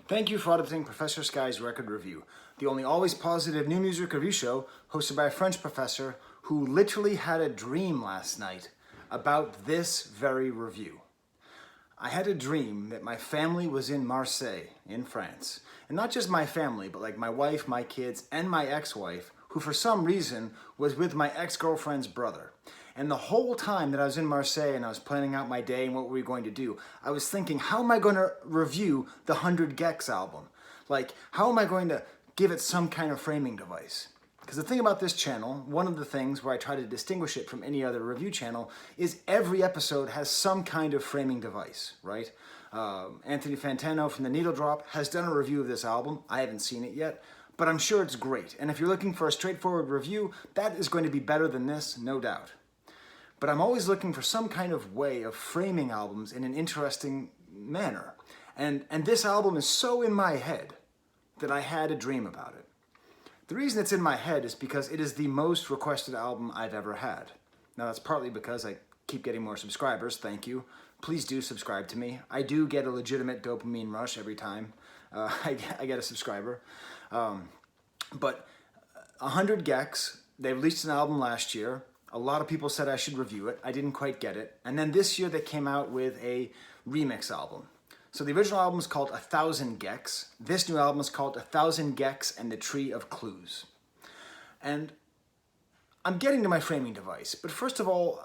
Thank you for auditing Professor Skye's Record Review, the only always positive new music review show hosted by a French professor who literally had a dream last night about this very review. I had a dream that my family was in Marseille, in France. And not just my family, but like my wife, my kids, and my ex-wife, who for some reason was with my ex-girlfriend's brother. And the whole time that I was in Marseille and I was planning out my day and what were we going to do, I was thinking, how am I going to review the 100 Gecs album? Like, how am I going to give it some kind of framing device? Because the thing about this channel, one of the things where I try to distinguish it from any other review channel, is every episode has some kind of framing device, right? Anthony Fantano from The Needle Drop has done a review of this album. I haven't seen it yet, but I'm sure it's great. And if you're looking for a straightforward review, that is going to be better than this, no doubt. But I'm always looking for some kind of way of framing albums in an interesting manner. And this album is so in my head that I had a dream about it. The reason it's in my head is because it is the most requested album I've ever had. Now that's partly because I keep getting more subscribers, thank you. Please do subscribe to me. I do get a legitimate dopamine rush every time I get a subscriber. But 100 Gecs, they released an album last year. A lot of people said I should review it. I didn't quite get it. And then this year they came out with a remix album. So the original album is called 1000 Gecs. This new album is called 1000 Gecs and the Tree of Clues. And I'm getting to my framing device. But first of all,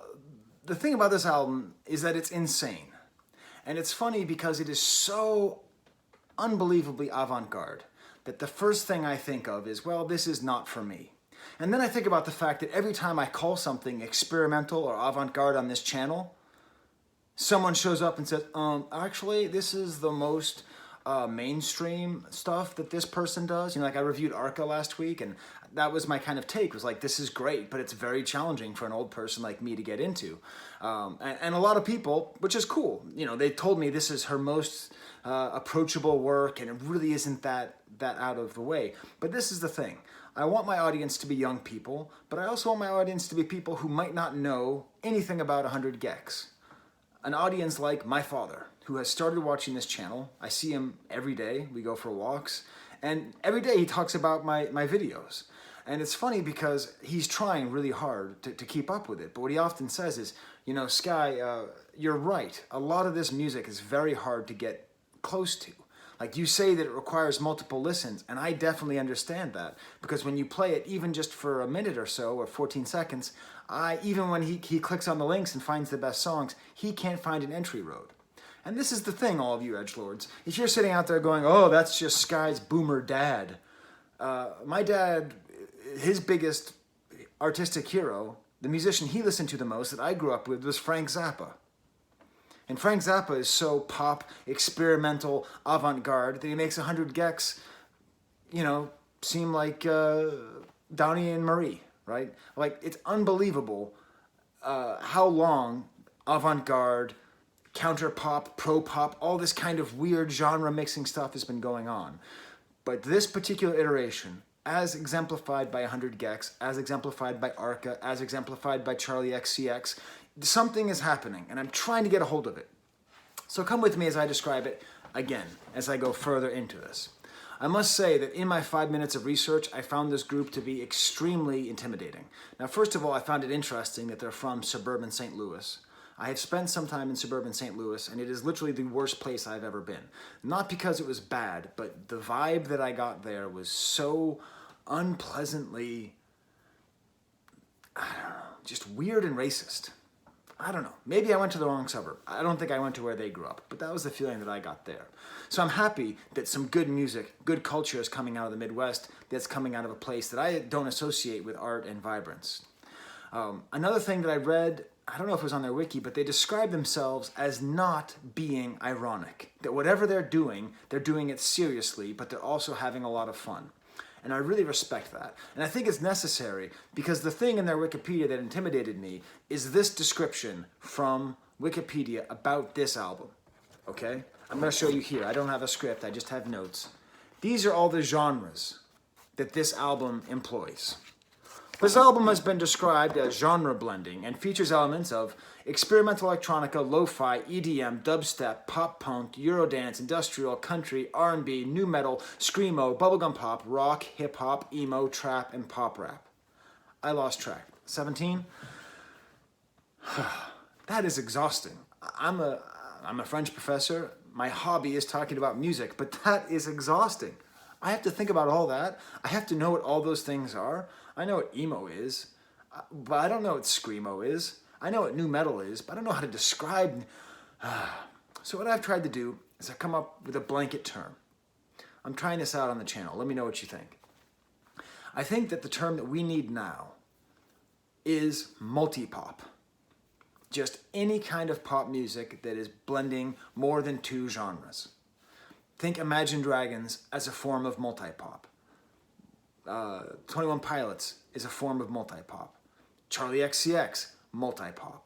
the thing about this album is that it's insane. And it's funny because it is so unbelievably avant-garde that the first thing I think of is, well, this is not for me. And then I think about the fact that every time I call something experimental or avant-garde on this channel, someone shows up and says, actually, this is the most mainstream stuff that this person does. You know, like I reviewed Arca last week, and that was my kind of take, was like, this is great, but it's very challenging for an old person like me to get into. And a lot of people, which is cool, you know, they told me this is her most approachable work, and it really isn't that out of the way. But this is the thing. I want my audience to be young people, but I also want my audience to be people who might not know anything about 100 Gecs. An audience like my father, who has started watching this channel. I see him every day. We go for walks. And every day he talks about my videos. And it's funny because he's trying really hard to keep up with it. But what he often says is, you know, Skye, you're right. A lot of this music is very hard to get close to. Like you say that it requires multiple listens, and I definitely understand that. Because when you play it, even just for a minute or so, or 14 seconds, even when he clicks on the links and finds the best songs, he can't find an entry road. And this is the thing, all of you edgelords. If you're sitting out there going, oh, that's just Skye's boomer dad. My dad, his biggest artistic hero, the musician he listened to the most that I grew up with was Frank Zappa. And Frank Zappa is so pop, experimental, avant-garde that he makes 100 Gecs, you know, seem like Donnie and Marie, right? Like, it's unbelievable how long avant-garde, counter-pop, pro-pop, all this kind of weird genre mixing stuff has been going on. But this particular iteration, as exemplified by 100 Gecs, as exemplified by Arca, as exemplified by Charlie XCX, something is happening, and I'm trying to get a hold of it. So come with me as I describe it again, as I go further into this. I must say that in my 5 minutes of research, I found this group to be extremely intimidating. Now, first of all, I found it interesting that they're from suburban St. Louis. I have spent some time in suburban St. Louis, and it is literally the worst place I've ever been. Not because it was bad, but the vibe that I got there was so unpleasantly, I don't know, just weird and racist. I don't know. Maybe I went to the wrong suburb. I don't think I went to where they grew up, but that was the feeling that I got there. So I'm happy that some good music, good culture is coming out of the Midwest that's coming out of a place that I don't associate with art and vibrance. Another thing that I read, I don't know if it was on their wiki, but they describe themselves as not being ironic. That whatever they're doing it seriously, but they're also having a lot of fun. And I really respect that. And I think it's necessary because the thing in their Wikipedia that intimidated me is this description from Wikipedia about this album. Okay? I'm going to show you here. I don't have a script. I just have notes. These are all the genres that this album employs. This album has been described as genre blending and features elements of experimental electronica, lo-fi, EDM, dubstep, pop punk, eurodance, industrial, country, R&B, nu metal, screamo, bubblegum pop, rock, hip-hop, emo, trap, and pop rap. I lost track. 17? That is exhausting. I'm a French professor. My hobby is talking about music, but that is exhausting. I have to think about all that. I have to know what all those things are. I know what emo is, but I don't know what screamo is. I know what nu metal is, but I don't know how to describe. So what I've tried to do is I come up with a blanket term. I'm trying this out on the channel. Let me know what you think. I think that the term that we need now is multipop. Just any kind of pop music that is blending more than two genres. Think Imagine Dragons as a form of multipop. 21 Pilots is a form of multipop. Charlie XCX, multipop.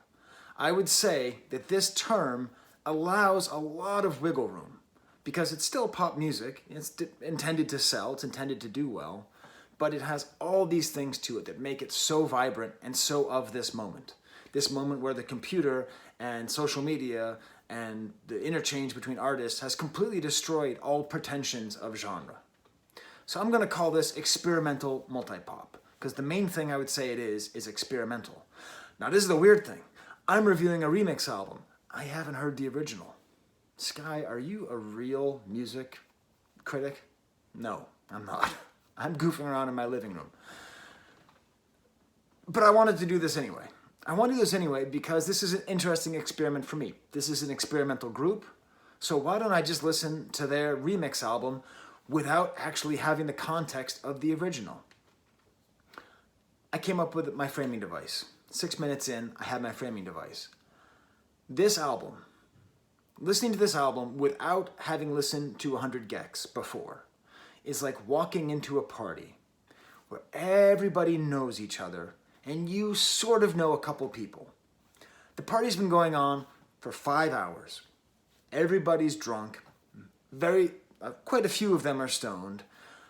I would say that this term allows a lot of wiggle room because it's still pop music. It's intended to sell, it's intended to do well, but it has all these things to it that make it so vibrant and so of this moment. This moment where the computer and social media and the interchange between artists has completely destroyed all pretensions of genre. So I'm going to call this experimental multipop, because the main thing I would say it is experimental. Now this is the weird thing. I'm reviewing a remix album. I haven't heard the original. Skye, are you a real music critic? No, I'm not. I'm goofing around in my living room. But I wanted to do this anyway. I want to do this anyway because this is an interesting experiment for me. This is an experimental group, so why don't I just listen to their remix album without actually having the context of the original? I came up with my framing device. 6 minutes in, I had my framing device. This album, listening to this album without having listened to 100 Gecs before, is like walking into a party where everybody knows each other and you sort of know a couple people. The party's been going on for 5 hours. Everybody's drunk. Quite a few of them are stoned.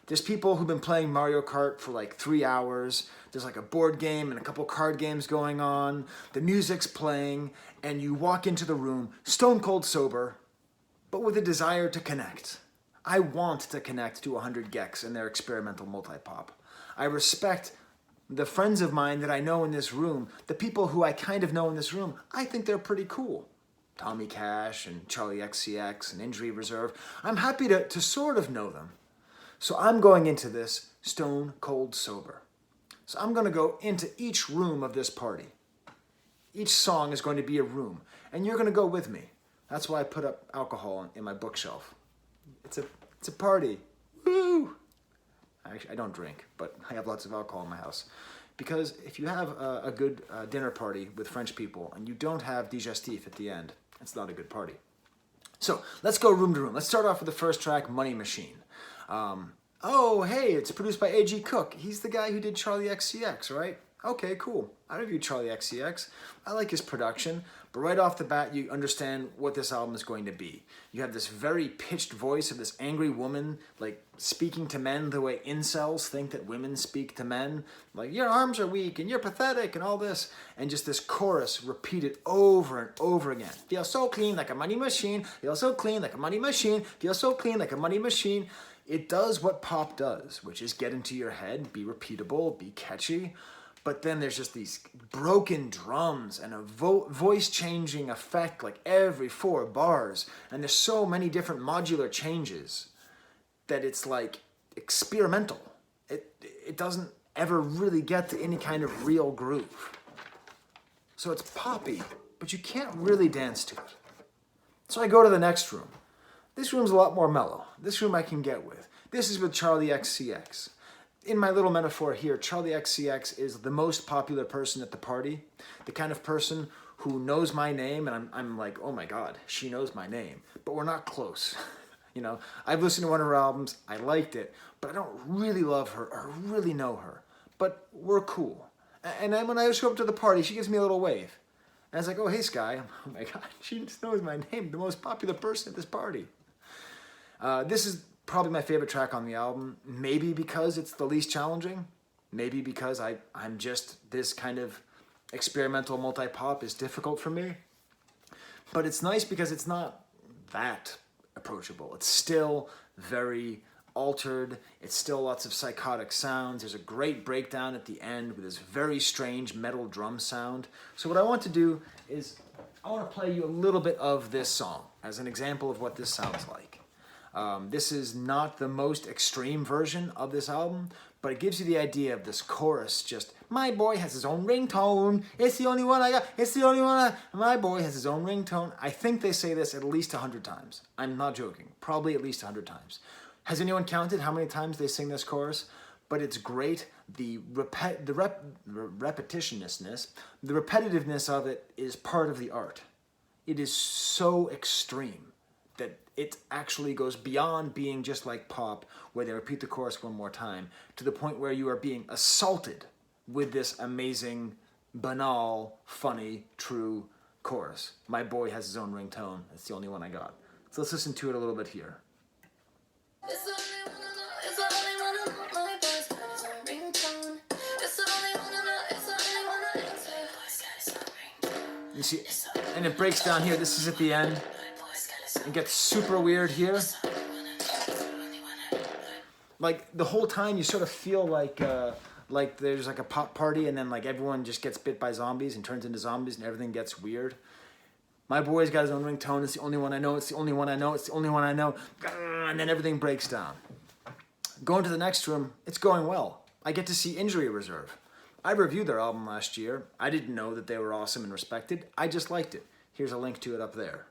There's people who've been playing Mario Kart for like 3 hours. There's like a board game and a couple card games going on. The music's playing, and you walk into the room stone cold sober, but with a desire to connect. I want to connect to 100 Gecs and their experimental multipop. I respect the friends of mine that I know in this room, the people who I kind of know in this room. I think they're pretty cool. Tommy Cash and Charlie XCX and Injury Reserve. I'm happy to sort of know them. So I'm going into this stone cold sober. So I'm going to go into each room of this party. Each song is going to be a room, and you're going to go with me. That's why I put up alcohol in my bookshelf. It's a party. Woo! Actually, I don't drink, but I have lots of alcohol in my house. Because if you have a good dinner party with French people and you don't have digestif at the end, it's not a good party. So let's go room to room. Let's start off with the first track, Money Machine. Oh, hey, it's produced by A.G. Cook. He's the guy who did Charlie XCX, right? Okay, cool. I reviewed Charlie XCX. I like his production, but right off the bat, you understand what this album is going to be. You have this very pitched voice of this angry woman, like speaking to men the way incels think that women speak to men. Like, your arms are weak and you're pathetic and all this. And just this chorus repeated over and over again. Feel so clean like a money machine. Feel so clean like a money machine. Feel so clean like a money machine. It does what pop does, which is get into your head, be repeatable, be catchy. But then there's just these broken drums and a voice-changing effect like every 4 bars. And there's so many different modular changes that it's like experimental. It doesn't ever really get to any kind of real groove. So it's poppy, but you can't really dance to it. So I go to the next room. This room's a lot more mellow. This room I can get with. This is with Charlie XCX. In my little metaphor here, Charlie XCX is the most popular person at the party, the kind of person who knows my name, and I'm like, oh my God, she knows my name, but we're not close. You know, I've listened to one of her albums, I liked it, but I don't really love her or really know her, but we're cool. And then when I show up to the party, she gives me a little wave. And I was like, oh, hey, Skye. Oh my God, she just knows my name, the most popular person at this party. This is probably my favorite track on the album, maybe because it's the least challenging, Maybe because I'm just, this kind of experimental multi-pop is difficult for me. But it's nice because it's not that approachable. It's still very altered. It's still lots of psychotic sounds. There's a great breakdown at the end with this very strange metal drum sound. So what I want to do is I want to play you a little bit of this song as an example of what this sounds like. This is not the most extreme version of this album, but it gives you the idea of this chorus just, my boy has his own ringtone, it's the only one I got, it's the only one my boy has his own ringtone. I think they say this at least 100 times. I'm not joking, probably at least 100 times. Has anyone counted how many times they sing this chorus? But it's great. The repetitiousness, the repetitiveness of it is part of the art. It is so extreme that it actually goes beyond being just like pop, where they repeat the chorus one more time, to the point where you are being assaulted with this amazing, banal, funny, true chorus. My boy has his own ringtone. It's the only one I got. So let's listen to it a little bit here. You see, and it breaks down here. This is at the end. It gets super weird here. Like the whole time, you sort of feel like there's like a pop party, and then like everyone just gets bit by zombies and turns into zombies, and everything gets weird. My boy's got his own ringtone. It's the only one I know. It's the only one I know. It's the only one I know. And then everything breaks down. Going to the next room, it's going well. I get to see Injury Reserve. I reviewed their album last year. I didn't know that they were awesome and respected. I just liked it. Here's a link to it up there.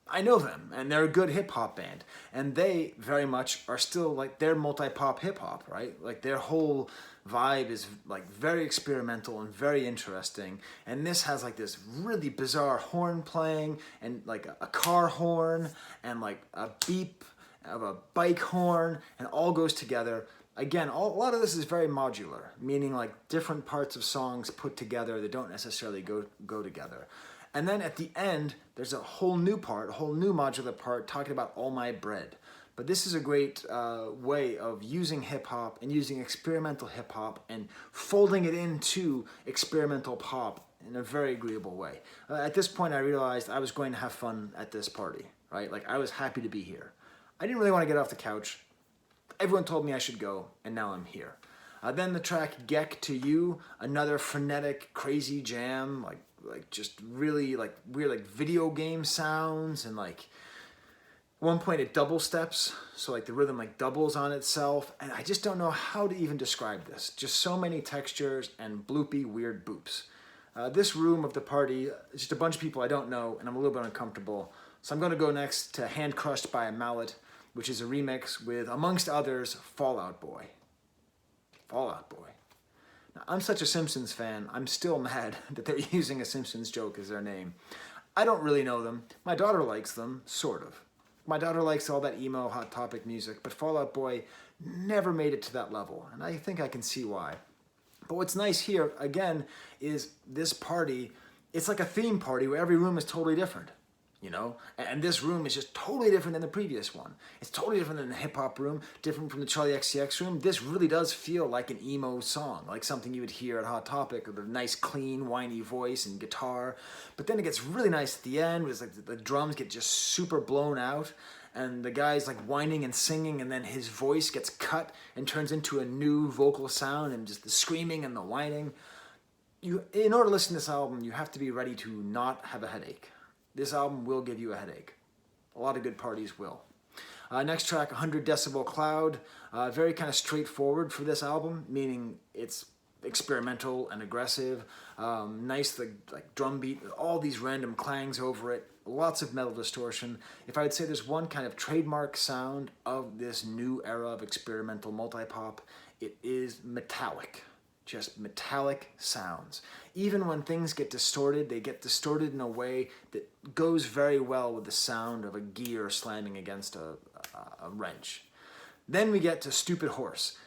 I know them, and they're a good hip-hop band. And they very much are still, like, they're multi-pop hip-hop, right? Like, their whole vibe is, like, very experimental and very interesting. And this has, like, this really bizarre horn playing, and, like, a car horn, and, like, a beep of a bike horn, and all goes together. Again, a lot of this is very modular, meaning, like, different parts of songs put together that don't necessarily go together. And then at the end, there's a whole new part, a whole new modular part talking about All My Bread. But this is a great way of using hip-hop and using experimental hip-hop and folding it into experimental pop in a very agreeable way. At this point, I realized I was going to have fun at this party, right? Like, I was happy to be here. I didn't really want to get off the couch. Everyone told me I should go, and now I'm here. Then the track Gecs to You, another frenetic, crazy jam, like just really like weird like video game sounds, and like at one point it double steps, so like the rhythm like doubles on itself, and I just don't know how to even describe this. Just so many textures and bloopy weird boops. This room of the party, just a bunch of people I don't know, and I'm a little bit uncomfortable. So I'm going to go next to Hand Crushed by a Mallet, which is a remix with, amongst others, Fall Out Boy. Fall Out Boy. Now, I'm such a Simpsons fan, I'm still mad that they're using a Simpsons joke as their name. I don't really know them. My daughter likes them, sort of. My daughter likes all that emo, Hot Topic music, but Fall Out Boy never made it to that level, and I think I can see why. But what's nice here, again, is this party, it's like a theme party where every room is totally different. You know, and this room is just totally different than the previous one. It's totally different than the hip-hop room, different from the Charlie XCX room. This really does feel like an emo song, like something you would hear at Hot Topic with a nice, clean, whiny voice and guitar. But then it gets really nice at the end, where it's like the drums get just super blown out, and the guy's like whining and singing, and then his voice gets cut and turns into a new vocal sound, and just the screaming and the whining. In order to listen to this album, you have to be ready to not have a headache. This album will give you a headache. A lot of good parties will. Next track, 100 Decibel Cloud. Very kind of straightforward for this album, meaning it's experimental and aggressive. Nice like drum beat with all these random clangs over it. Lots of metal distortion. If I would say there's one kind of trademark sound of this new era of experimental multi-pop, it is metallic. Just metallic sounds. Even when things get distorted, they get distorted in a way that goes very well with the sound of a gear slamming against a wrench. Then we get to Stupid Horse.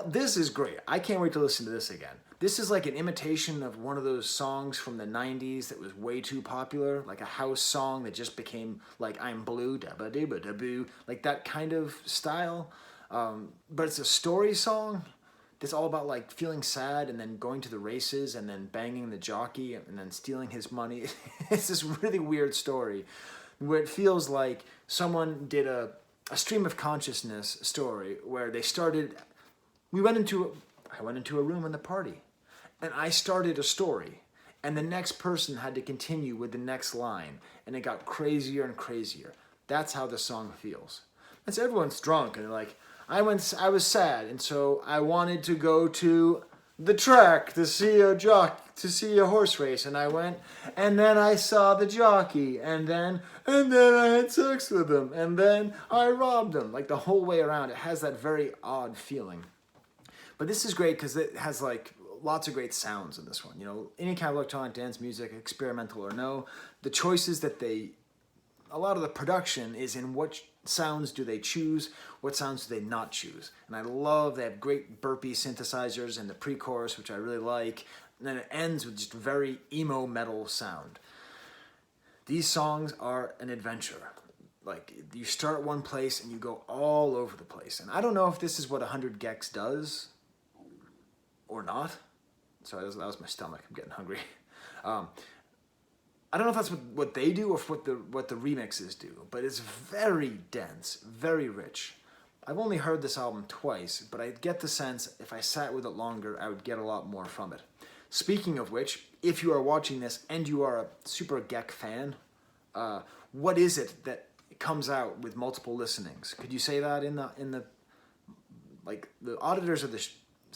This is great. I can't wait to listen to this again. This is like an imitation of one of those songs from the 90s that was way too popular, like a house song that just became like I'm Blue, da-ba-doo-ba-da-boo, like that kind of style. But it's a story song that's all about like feeling sad and then going to the races and then banging the jockey and then stealing his money. It's this really weird story where it feels like someone did a stream of consciousness story where they started. I went into a room in the party, and I started a story, and the next person had to continue with the next line, and it got crazier and crazier. That's how the song feels. And so everyone's drunk, and they're like, I was sad, and so I wanted to go to the track to see a horse race, and I went, and then I saw the jockey, and then I had sex with him, and then I robbed him. Like the whole way around, it has that very odd feeling. But this is great because it has like lots of great sounds in this one. You know, any kind of electronic dance music, experimental or no, the choices that a lot of the production is in what sounds do they choose, what sounds do they not choose. And I love, they have great burpy synthesizers in the pre-chorus, which I really like. And then it ends with just very emo metal sound. These songs are an adventure. Like, you start one place and you go all over the place. And I don't know if this is what 100 Gecs does or not. Sorry, that was my stomach. I'm getting hungry. I don't know if that's what they do or what the remixes do, but it's very dense, very rich. I've only heard this album twice, but I get the sense if I sat with it longer, I would get a lot more from it. Speaking of which, if you are watching this and you are a super Gec fan, what is it that comes out with multiple listenings? Could you say that in the like the auditors of the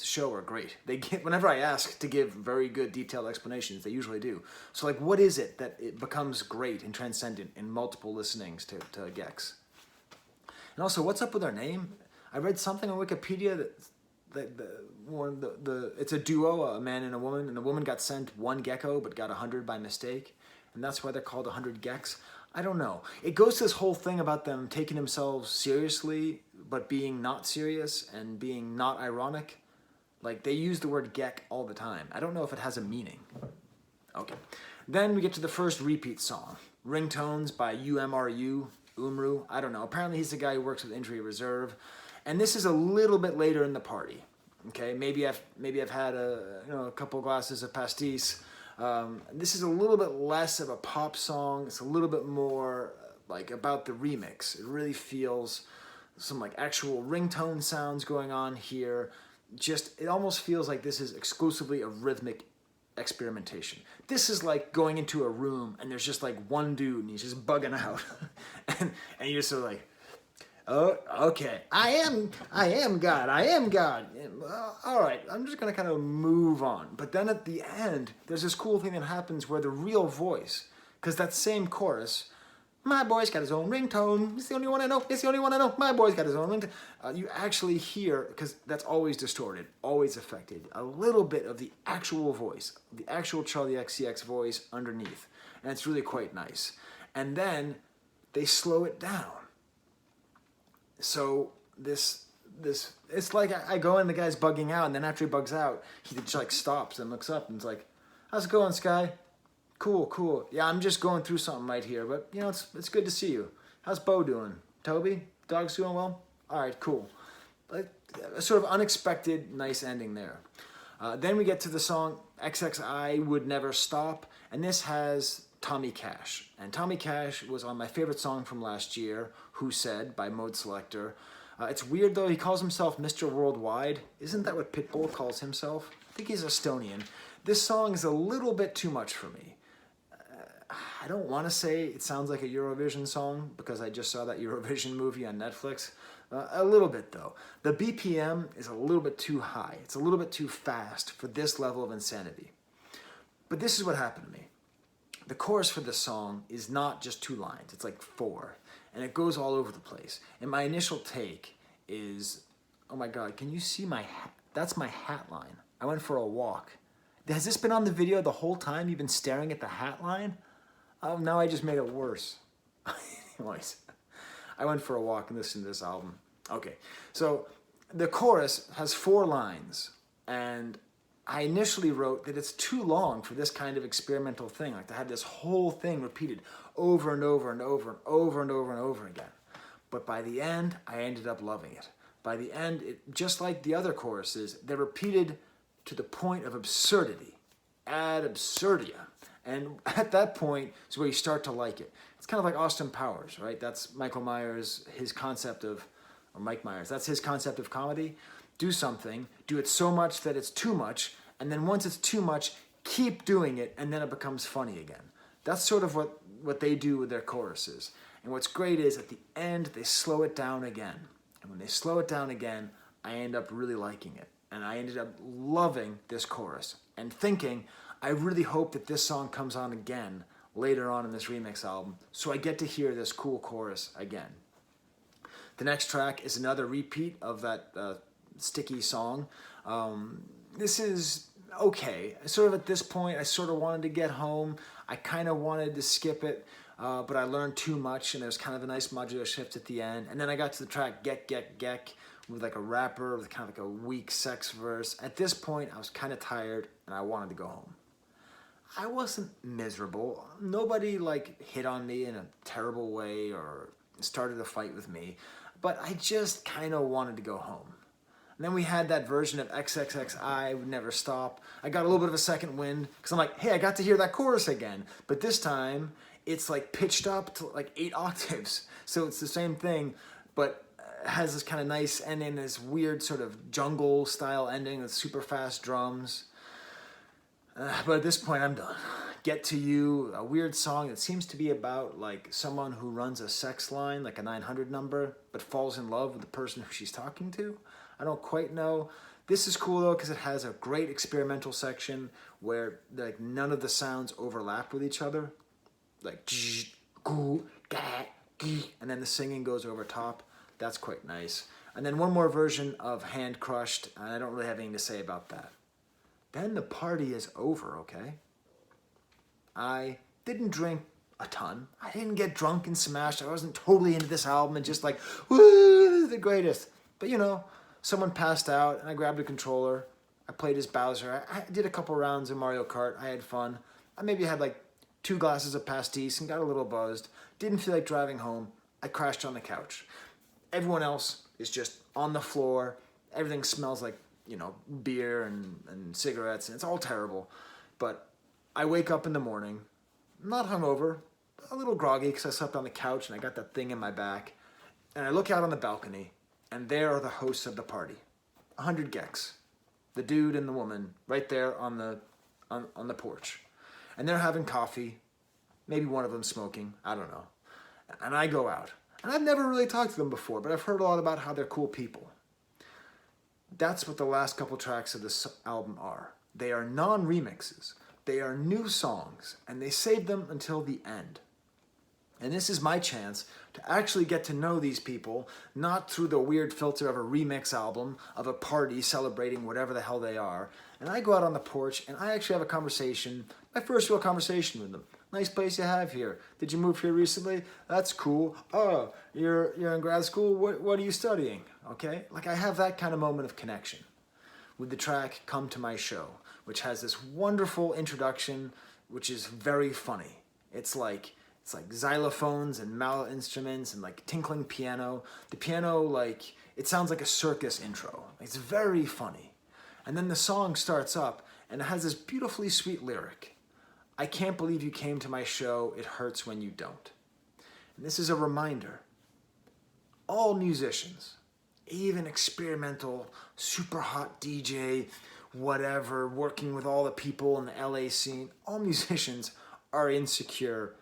show are great. They get, whenever I ask to give very good detailed explanations, they usually do. So like, what is it that it becomes great and transcendent in multiple listenings to Gecs? And also, what's up with our name? I read something on Wikipedia that it's a duo, a man and a woman, and the woman got sent one gecko but got 100 by mistake, and that's why they're called 100 Gecs. I don't know. It goes to this whole thing about them taking themselves seriously but being not serious and being not ironic. Like, they use the word Gec all the time. I don't know if it has a meaning. Okay. Then we get to the first repeat song, Ringtones by Umru. I don't know. Apparently he's the guy who works with Injury Reserve. And this is a little bit later in the party. Okay, maybe I've had a couple glasses of pastis. This is a little bit less of a pop song. It's a little bit more like about the remix. It really feels some like actual ringtone sounds going on here. Just, it almost feels like this is exclusively a rhythmic experimentation. This is like going into a room and there's just like one dude and he's just bugging out. and you're just sort of like, oh, okay, I am God. All right, I'm just going to kind of move on. But then at the end, there's this cool thing that happens where the real voice, because that same chorus, my boy's got his own ringtone. It's the only one I know. It's the only one I know. My boy's got his own ringtone. You actually hear, because that's always distorted, always affected, a little bit of the actual voice, the actual Charlie XCX voice underneath. And it's really quite nice. And then they slow it down. So this it's like I go in, the guy's bugging out, and then after he bugs out, he just like stops and looks up and is like, how's it going, Skye? Cool. Yeah, I'm just going through something right here, but you know, it's good to see you. How's Bo doing? Toby? Dog's doing well? All right, cool. Like, a sort of unexpected, nice ending there. Then we get to the song XXI Would Never Stop, and this has Tommy Cash. And Tommy Cash was on my favorite song from last year, Who Said, by Mode Selector. It's weird though, he calls himself Mr. Worldwide. Isn't that what Pitbull calls himself? I think he's Estonian. This song is a little bit too much for me. I don't want to say it sounds like a Eurovision song because I just saw that Eurovision movie on Netflix. A little bit though. The BPM is a little bit too high. It's a little bit too fast for this level of insanity. But this is what happened to me. The chorus for this song is not just 2 lines. It's like 4. And it goes all over the place. And my initial take is, oh my God, can you see my hat? That's my hat line. I went for a walk. Has this been on the video the whole time? You've been staring at the hat line? Oh, now I just made it worse. Anyways, I went for a walk and listened to this album. Okay, so the chorus has 4 lines, and I initially wrote that it's too long for this kind of experimental thing, like to have this whole thing repeated over and over and over and over and over and over again. But by the end, I ended up loving it. By the end, just like the other choruses, they're repeated to the point of absurdity, ad absurdum. And at that point is where you start to like it. It's kind of like Austin Powers, right? That's Michael Myers, his concept of, or Mike Myers, that's his concept of comedy. Do something, do it so much that it's too much, and then once it's too much, keep doing it, and then it becomes funny again. That's sort of what they do with their choruses. And what's great is at the end, they slow it down again. And when they slow it down again, I end up really liking it. And I ended up loving this chorus and thinking, I really hope that this song comes on again later on in this remix album, so I get to hear this cool chorus again. The next track is another repeat of that Sticky song. This is okay. Sort of at this point, I sort of wanted to get home. I kind of wanted to skip it, but I learned too much, and there was kind of a nice modular shift at the end. And then I got to the track Gek, with like a rapper with kind of like a weak sex verse. At this point, I was kind of tired, and I wanted to go home. I wasn't miserable. Nobody like hit on me in a terrible way or started a fight with me, but I just kind of wanted to go home. And then we had that version of XXXI Would Never Stop. I got a little bit of a second wind because I'm like, hey, I got to hear that chorus again. But this time it's like pitched up to like 8 octaves. So it's the same thing, but has this kind of nice ending, this weird sort of jungle style ending with super fast drums. But at this point, I'm done. Get to You, a weird song that seems to be about like someone who runs a sex line, like a 900 number, but falls in love with the person who she's talking to. I don't quite know. This is cool though because it has a great experimental section where like none of the sounds overlap with each other, like and then the singing goes over top. That's quite nice. And then one more version of Hand Crushed, and I don't really have anything to say about that. Then the party is over, okay? I didn't drink a ton. I didn't get drunk and smashed. I wasn't totally into this album and just like, woo, this is the greatest. But you know, someone passed out and I grabbed a controller. I played as Bowser. I did a couple rounds of Mario Kart. I had fun. I maybe had like 2 glasses of pastis and got a little buzzed. Didn't feel like driving home. I crashed on the couch. Everyone else is just on the floor. Everything smells like, you know, beer and cigarettes, and it's all terrible. But I wake up in the morning, not hungover, a little groggy because I slept on the couch and I got that thing in my back. And I look out on the balcony, and there are the hosts of the party, 100 Gecs, the dude and the woman, right there on the porch. And they're having coffee, maybe one of them smoking, I don't know. And I go out. And I've never really talked to them before, but I've heard a lot about how they're cool people. That's what the last couple tracks of this album are. They are non-remixes. They are new songs, and they saved them until the end. And this is my chance to actually get to know these people, not through the weird filter of a remix album, of a party celebrating whatever the hell they are. And I go out on the porch, and I actually have a conversation, my first real conversation with them. Nice place you have here. Did you move here recently? That's cool. Oh, you're in grad school? What are you studying? Okay? Like I have that kind of moment of connection with the track Come to My Show, which has this wonderful introduction, which is very funny. It's like xylophones and mallet instruments and like tinkling piano. The piano, like, it sounds like a circus intro. It's very funny. And then the song starts up and it has this beautifully sweet lyric. I can't believe you came to my show. It hurts when you don't. And this is a reminder. All musicians, even experimental, super hot DJ, whatever, working with all the people in the LA scene, all musicians are insecure,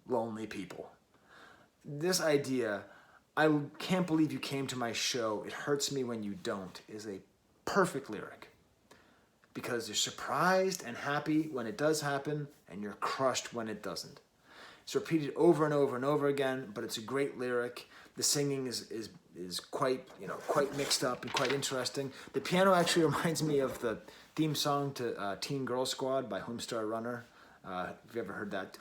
lonely people. This idea, I can't believe you came to my show. It hurts me when you don't, is a perfect lyric. Because you're surprised and happy when it does happen, and you're crushed when it doesn't. It's repeated over and over and over again, but it's a great lyric. The singing is quite mixed up and quite interesting. The piano actually reminds me of the theme song to Teen Girl Squad by Homestar Runner. If you ever heard that,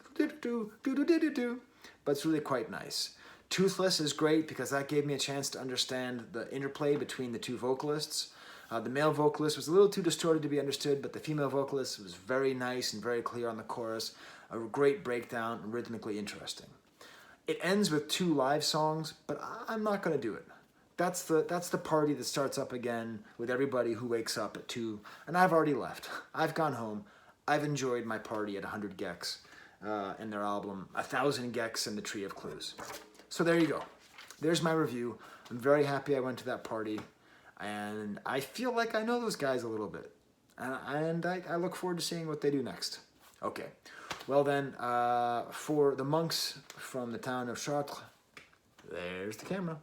but it's really quite nice. Toothless is great because that gave me a chance to understand the interplay between the two vocalists. The male vocalist was a little too distorted to be understood, but the female vocalist was very nice and very clear on the chorus. A great breakdown and rhythmically interesting. It ends with 2 live songs, but I'm not going to do it. that's the party that starts up again with everybody who wakes up at 2. And I've already left. I've gone home. I've enjoyed my party at 100 Gecs and their album 1000 Gecs and the Tree of Clues. So there you go. There's my review. I'm very happy I went to that party, and I feel like I know those guys a little bit, and I look forward to seeing what they do next. Okay, well then, for the monks from the town of Chartres, there's the camera.